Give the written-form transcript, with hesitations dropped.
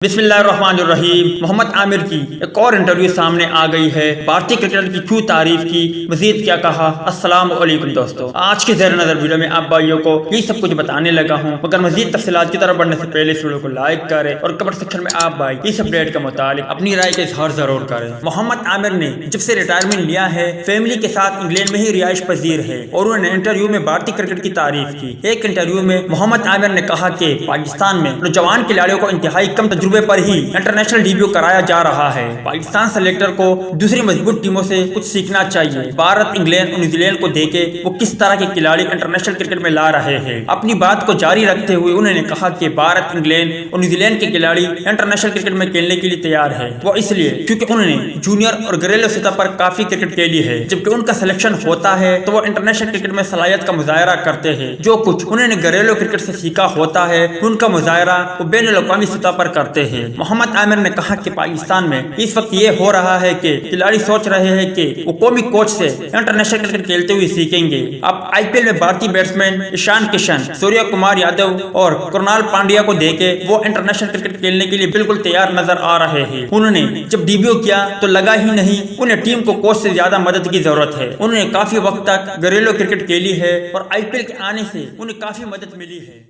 बिस्मिल्लाहिर्रहमानिर्रहीम। मोहम्मद आमिर की एक और इंटरव्यू सामने आ गई है। भारतीय क्रिकेटर की क्यों तारीफ की, मजीद क्या कहा। अस्सलाम वालेकुम दोस्तों, आज के ज़ेर नज़र वीडियो में आप भाइयों को यही सब कुछ बताने लगा हूँ, मगर मजीद तफसीलात की तरफ बढ़ने से पहले इस वीडियो को लाइक करें और कमेंट सेक्शन में आप भाई इस अपडेट के मुतालिक अपनी राय का इजहार जरूर करें। मोहम्मद आमिर ने जब से रिटायरमेंट लिया है फैमिली के साथ इंग्लैंड में ही रिहाइश पजीर है और उन्होंने इंटरव्यू में भारतीय क्रिकेट की तारीफ की। एक इंटरव्यू में मोहम्मद आमिर ने कहा कि पाकिस्तान में नौजवान खिलाड़ियों को इंतहाई कम तजुर्बे पर ही इंटरनेशनल डेब्यू कराया जा रहा है। पाकिस्तान सेलेक्टर को दूसरी मजबूत टीमों से कुछ सीखना चाहिए। भारत, इंग्लैंड और न्यूजीलैंड को देखे वो किस तरह के खिलाड़ी इंटरनेशनल क्रिकेट में ला रहे हैं। अपनी बात को जारी रखते हुए उन्होंने कहा कि भारत, इंग्लैंड और न्यूजीलैंड के खिलाड़ी इंटरनेशनल क्रिकेट में खेलने के लिए तैयार है। वो इसलिए क्योंकि उन्होंने जूनियर और घरेलू सतह पर काफी क्रिकेट खेली है। जबकि उनका सिलेक्शन होता है तो वो इंटरनेशनल क्रिकेट में सलाहियत का मुजाहरा करते हैं। जो कुछ उन्होंने घरेलू क्रिकेट से सीखा होता है उनका मुजाहरा वो बैनुल अक़वामी सतह पर करते हैं। मोहम्मद आमिर ने कहा कि पाकिस्तान में इस वक्त ये हो रहा है कि खिलाड़ी सोच रहे हैं कि वो कौमी कोच से इंटरनेशनल क्रिकेट खेलते हुए सीखेंगे। अब आईपीएल में भारतीय बैट्समैन ईशान किशन, सूर्य कुमार यादव और कृणाल पांड्या को देखे वो इंटरनेशनल क्रिकेट खेलने के लिए बिल्कुल तैयार नजर आ रहे हैं। उन्होंने जब डेब्यू किया तो लगा ही नहीं उन्हें टीम को कोच से ज्यादा मदद की जरूरत है। उन्होंने काफी वक्त तक घरेलू क्रिकेट खेली है और आईपीएल के आने से उन्हें काफी मदद मिली है।